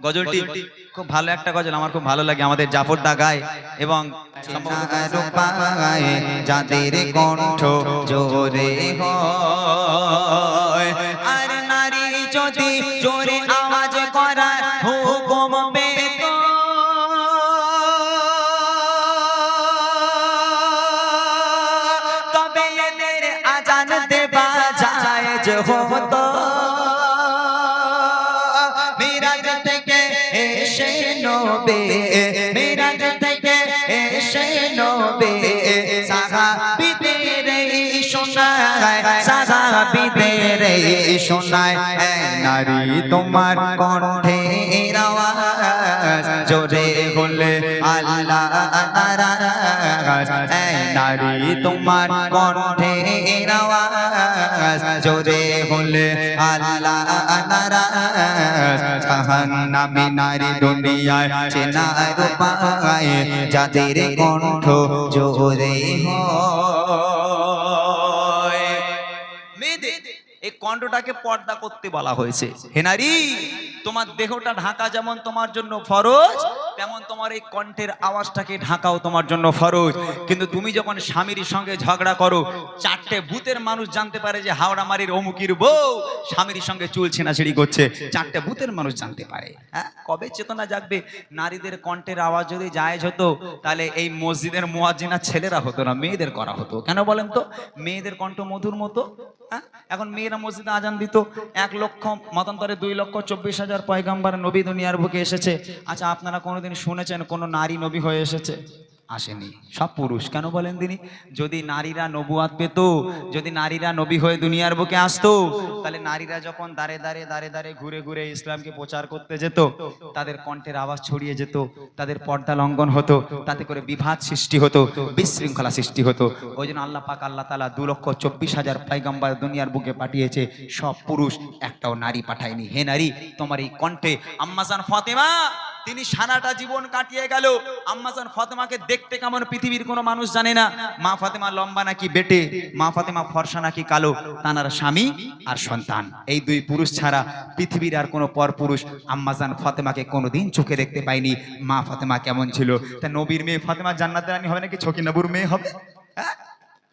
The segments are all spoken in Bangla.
গজলটি খুব ভালো একটা গজল, আমার খুব ভালো লাগে, আমাদের জাফরদা গায়। এবং যাদের কণ্ঠ জোরে হয়, আর নারী যদি জোরে আওয়াজ করার হুকুম পেত, তবে এদের আজান দেবা জায়েজ হতো। মিরাজ থেকে এসে নবী, মিরাজ থেকে এসে নবী সাহাবীদের শোনায়, সাহাবীদের শোনায়। নারী তোমার কণ্ঠের আওয়াজ জোরে হলে আল্লাহ নারাজ। নারী তোমার কণ্ঠের আওয়াজ জোরে হলে আল্লাহ নারাজ। জাহান্নামী নারী দুনিয়ায় চেনা রূপায়, যাদের কণ্ঠ জোরে হয়। মেয়েদের এই কণ্ঠটাকে পর্দা করতে বলা হয়েছে। হে নারী, তোমার দেহটা ঢাকা যেমন তোমার জন্য ফরজ, তেমন তোমার এই কণ্ঠের আওয়াজটাকে ঢাকাও তোমার জন্য ফরজ। কিন্তু তুমি যখন স্বামীর সঙ্গে ঝগড়া করো, চারটে ভূতের মানুষ জানতে পারে যে হাওড়ামারির অমুকির বউ স্বামীর সঙ্গে চুল ছেঁড়াছিড়ি করছে, চারটে ভূতের মানুষ জানতে পারে। হ্যাঁ, কবে চেতনা জাগবে? নারীদের কণ্ঠের আওয়াজ যদি জায়েজ হতো, তাহলে এই মসজিদের মুয়াজ্জিনা ছেলেরা হতো না, মেয়েদের করা হতো। কেন বলেন তো? মেয়েদের কণ্ঠ মধুর মতো। হ্যাঁ, এখন মেয়েরা মসজিদে আজান দিত, 1 লক্ষ মতান্তরে 2,24,000 পয়গম্বর নবী দুনিয়ার বুকে এসেছে। আচ্ছা, আপনারা কোনোদিন শুনেছেন কোন নারী নবী হয়ে এসেছে? আসেনি, সব পুরুষ। কেন বলেন তিনি? যদি নারীরা নবুয়াত পেত, যদি নারীরা নবী হয়ে দুনিয়ার বুকে আসতো, তাহলে নারীরা যখন দাঁড়ে দাঁড়ে দাঁড়ে দাঁড়ে ঘুরে ঘুরে ইসলামকে প্রচার করতে যেত, তাদের কণ্ঠের আওয়াজ ছড়িয়ে যেত, তাদের পর্দা লঙ্ঘন হতো, তাতে করে বিভাদ সৃষ্টি হতো, বিশৃঙ্খলা সৃষ্টি হতো। ওই জন্য আল্লাহ পাক আল্লাহ তাআলা 2,24,000 পয়গম্বর দুনিয়ার বুকে পাঠিয়েছে, সব পুরুষ, একটাও নারী পাঠায়নি। হে নারী, তোমার এই কণ্ঠে আম্মাজান ফাতেমা, তিনি সারাটা জীবন কাটিয়ে গেল। আম্মাজান ফাতেমাকে দেখতে কেমন পৃথিবীর কোনো মানুষ জানে না। মা ফাতেমা লম্বা নাকি বেটে, মা ফাতেমা ফর্সা নাকি কালো, তানার স্বামী আর সন্তান, এই 2 পুরুষ ছাড়া পৃথিবীর আর কোনো পর পুরুষ আম্মাজান ফাতেমাকে কোনোদিন চোখে দেখতে পায়নি। মা ফাতেমা কেমন ছিল? তা নবীর মেয়ে ফাতেমা জান্নাতের রানী হবে নাকি ছকি নবুর মেয়ে হবে? হ্যাঁ,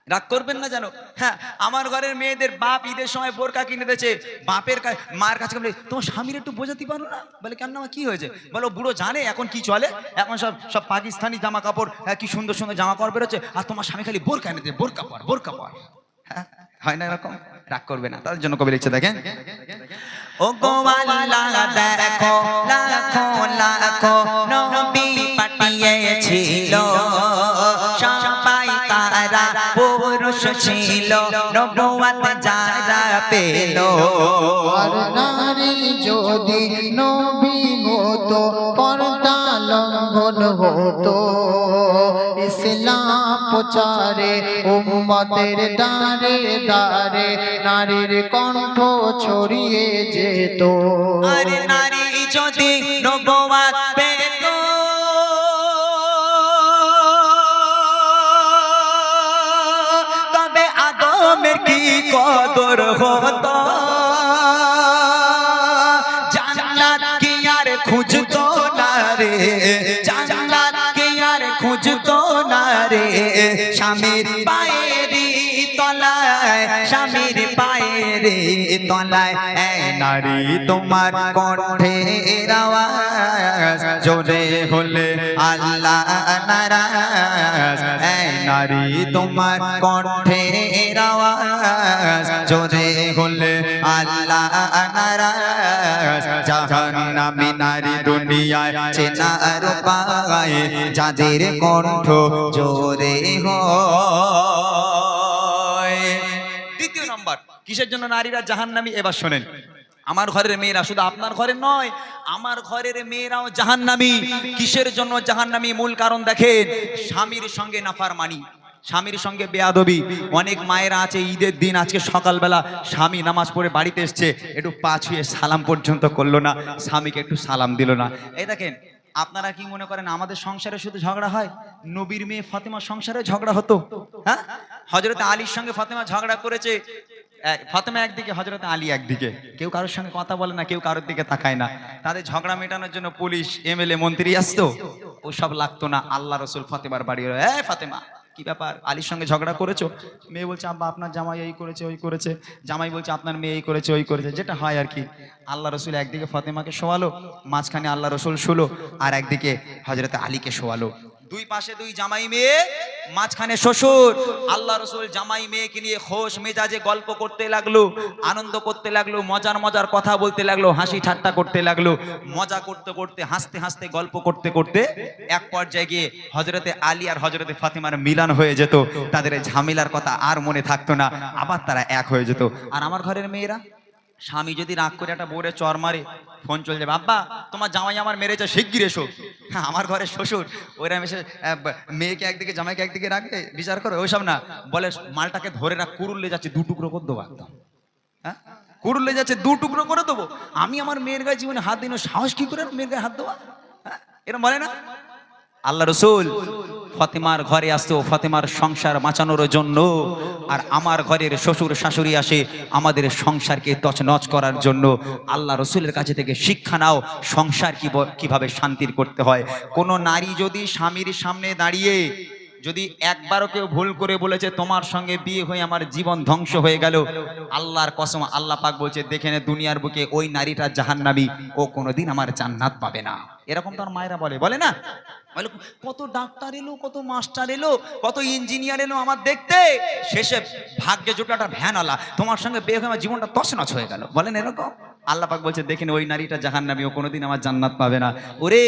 রাগ করবেন না জানো। হ্যাঁ, আমার ঘরের মেয়েদের বাপ ঈদের সময় বোরকা কিনে দিয়েছে, বাপের মায়ের কাছে বলে, তোমার স্বামীর একটু বোঝাতে পারো না? বলে, কেন, আমার কি হয়েছে? বলো, বুড়ো জানে এখন কি চলে, এখন সব পাকিস্তানি জামা কাপড়, কি সুন্দর সুন্দর জামা কাপড় বেরোচ্ছে, আর তোমার স্বামী খালি বোরকা এনে দেয়, বোরকা পর, বোরকা পর। হ্যাঁ, হয় না এরকম? রাগ করবে না, তার জন্য কবি লিখছে, দেখেন। ও গো আল্লাহ দেখো, লাখো লাখো নবী পাঠিয়েছিল, সবাই তারা পুরুষ ছিল, নবুয়ত যারা পেল। আর নারী যদি নবী হতো, পর্দা লঙ্ঘন হতো, ইসলাম প্রচারে উম্মতের দাঁড়ে দাঁড়ে নারীর কণ্ঠ ছড়িয়ে যেত। আর নারী যদি নবুয়ত পেত, তবে আদমের কি কদর হতো, জান্নাত কি আর খুঁজতো না রে, জান্নাত কি আর খুঁজতো না রে, স্বামীর পায়ের তলায়, স্বামীর পায়ের তলায়। নারী তোমার কণ্ঠের আওয়াজ জোরে হলে আল্লাহ নারাজ। নারী তোমার কণ্ঠের আওয়াজ জোরে হলে আল্লাহ নারাজ। জাহান্নামী নারী দুনিয়ায় চেনা রূপায়, যাদের কণ্ঠ জোরে হয়। দ্বিতীয় নম্বর, কিসের জন্য নারীরা জাহান্নামী? এবার শোনেন। আমার ঘরের মেয়েরা, শুধু আপনার ঘরের নয়, আমার ঘরের মেয়েরাও জাহান্নামী। কিসের জন্য জাহান্নামী? মূল কারণ দেখেন, স্বামীর সঙ্গে নাফরমানি, স্বামীর সঙ্গে বেয়াদবি। অনেক মায়েরা আছে, ঈদের দিন আজকে সকালবেলা স্বামী নামাজ পড়ে বাড়িতে এসছে, একটু পা ছুঁয়ে সালাম পর্যন্ত করলো না, স্বামীকে একটু সালাম দিল না। এই দেখেন, আপনারা কি মনে করেন আমাদের সংসারে শুধু ঝগড়া হয়? নবীর মেয়ে ফাতেমার সংসারে ঝগড়া হতো। হ্যাঁ, হযরত আলীর সঙ্গে ফাতেমা ঝগড়া করেছে, ফাতেমা একদিকে, হযরত আলী একদিকে। কেউ কারোর সঙ্গে কথা বলে না, কেউ কারোর দিকে তাকায় না। তাদের ঝগড়া মেটানোর জন্য পুলিশ, এমএলএ, মন্ত্রী আসতো, ওসব লাগতো না। আল্লাহ রসুল ফাতেমার বাড়ি, ফাতেমা কি ব্যাপার, আলীর সঙ্গে ঝগড়া করেছো? মেয়ে বলছে আব্বা আপনার জামাই এই করেছে ওই করেছে। জামাই বলছে আপনার মেয়ে এই করেছে ওই করেছে, যেটা হয় আর কি। আল্লাহ রসুল একদিকে ফাতেমাকে শোয়ালো, মাঝখানে আল্লাহ রসুল শুলো, আর একদিকে হযরত আলীকে শোয়ালো। দুই পাশে দুই জামাই মেয়ে, মাঝখানে শ্বশুর। আল্লাহ রসুল জামাই মেয়েকে নিয়ে খোশ মেজাজে গল্প করতে লাগলো, আনন্দ করতে লাগলো, মজার মজার কথা বলতে লাগলো, হাসি ঠাট্টা করতে লাগলো। মজা করতে করতে, হাসতে হাসতে, গল্প করতে করতে এক পর্যায়ে গিয়ে হযরতে আলী আর হযরতে ফাতেমার মিলন হয়ে যেত। তাদের ঝামেলার কথা আর মনে থাকতো না, আবার তারা এক হয়ে যেত। আর আমার ঘরের মেয়েরা, স্বামী যদি রাগ করে একটা বউরে চর মারে, ফোন চলে যাবে, আব্বা তোমার জামাই আমার মেরেছে, শিগগির এসো। আমার ঘরে শ্বশুর ওইরা এসে মেয়েকে একদিকে জামাইকে একদিকে রাখে, বিচার করে ওইসব না, বলে মালটাকে ধরে রাখ, কুরুল্লে যাচ্ছে, দু টুকরো করে দেবো একদম। হ্যাঁ, কুরুল্লে যাচ্ছে, দু টুকরো করে দেবো। আমি আমার মেয়ের গায়ে জীবনে হাত দিন, সাহস কি করে মেয়ের গায়ে হাত দেওয়া? হ্যাঁ, এরকম বলে না। আল্লাহ রসুল ফাতেমার ঘরে আসতো ফাতেমার সংসার বাঁচানোর জন্য, আর আমার ঘরের শ্বশুর শাশুড়ি আসে আমাদের সংসারকে তছনছ করার জন্য। আল্লাহ রসুলের কাছে থেকে শিক্ষা নাও, সংসার কিভাবে শান্তির করতে হয়। কোন নারী যদি স্বামীর সামনে দাঁড়িয়ে যদি একবারও কেউ ভুল করে বলেছে তোমার সঙ্গে বিয়ে হয়ে আমার জীবন ধ্বংস হয়ে গেল, আল্লাহর কসম, আল্লাহ পাক বলছে দেখে নে দুনিয়ার বুকে ওই নারীটা জাহান্নামী, ও কোনোদিন আমার জান্নাত পাবে না। এরকম তার মায়েরা বলে না? কত ডাক্তার এলো, কত মাস্টার এলো, কত ইঞ্জিনিয়ার এলো আমার দেখতে, শেষে ভাগ্যে জোটে একটা ভ্যানওয়ালা, তোমার সঙ্গে বিয়ে হয়ে আমার জীবনটা তছনছ হয়ে গেল। বলেন এরকম? আল্লাহ পাক বলছে দেখেন ওই নারীটা জাহান্নামী, ও কোনোদিন আমার জান্নাত পাবে না। ওরে,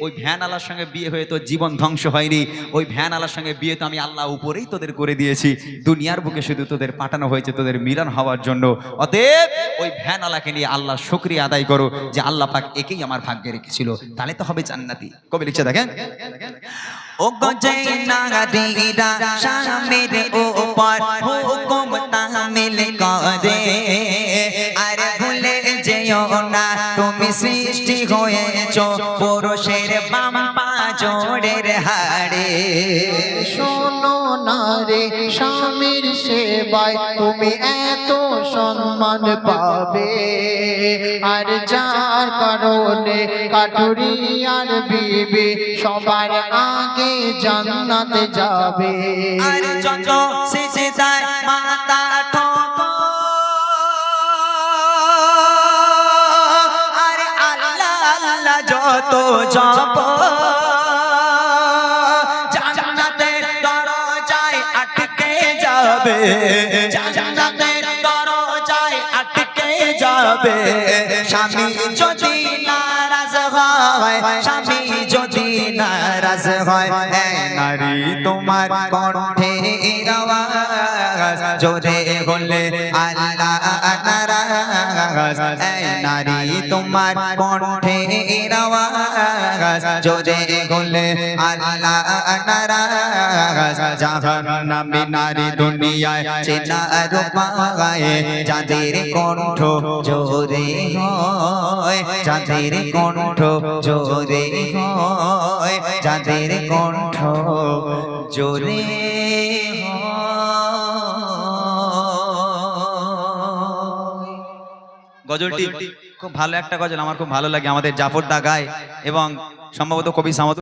ওই ভ্যানওয়ালার সঙ্গে বিয়ে হয়ে তো জীবন ধ্বংস হয়নি, ওই ভ্যানওয়ালার সঙ্গে বিয়ে তো আমি আল্লাহ উপরেই তোদের করে দিয়েছি, দুনিয়ার বুকে শুধু তোদের পাঠানো হয়েছে তোদের মিলন হওয়ার জন্য। অতএব ওই ভ্যানওয়ালাকে নিয়ে আল্লাহ শুকরিয়া আদায় করো যে আল্লাহ পাক একেই আমার ভাগ্যে রেখেছিল, তাহলে তো হবে জান্নাতি। কবি লিখছে দেখেন, ও গজে নাগরিরা শামের উপর হুকুম তামিল করে, আরে ভুলে যেও না তুমি সৃষ্টি হয়েছো পুরুষের বাম পা জোড়ের হাড়ে। শোনো না রে স্বামীর সেবায় তুমি এত সম্মান পাবে, আর যার কারণে কাটুরি আর বিবি সবার আগে জান্নাতে যাবে। আর যত সিজদায় মাথা ঠোকো, আর আল্লাহ আল্লাহ যত জপো, জান্নাতের দরজায় আটকে যাবে, জান্নাতের দরজায় আটকে যাবে। স্বামী যদি নারাজ হয়, স্বামী যদি নারাজ হয়, নারী তোমার কণ্ঠে আওয়াজ জোরে বলে আল্লাহ নারাজ, নারী তোমার কণ্ঠে আওয়াজ জোরে বলে আল্লাহ নারাজ। জাহান্নামী নারী দুনিয়ায় চেনা রূপায়, যাদের কণ্ঠ জোরে হয়, যাদের কণ্ঠ জোরে হয়, যাদের কণ্ঠ জোরে গজলটি খুব ভালো একটা গজল, আমার খুব ভালো লাগে। আমাদের জাফরদা গায় এবং সম্ভবত কবি সামত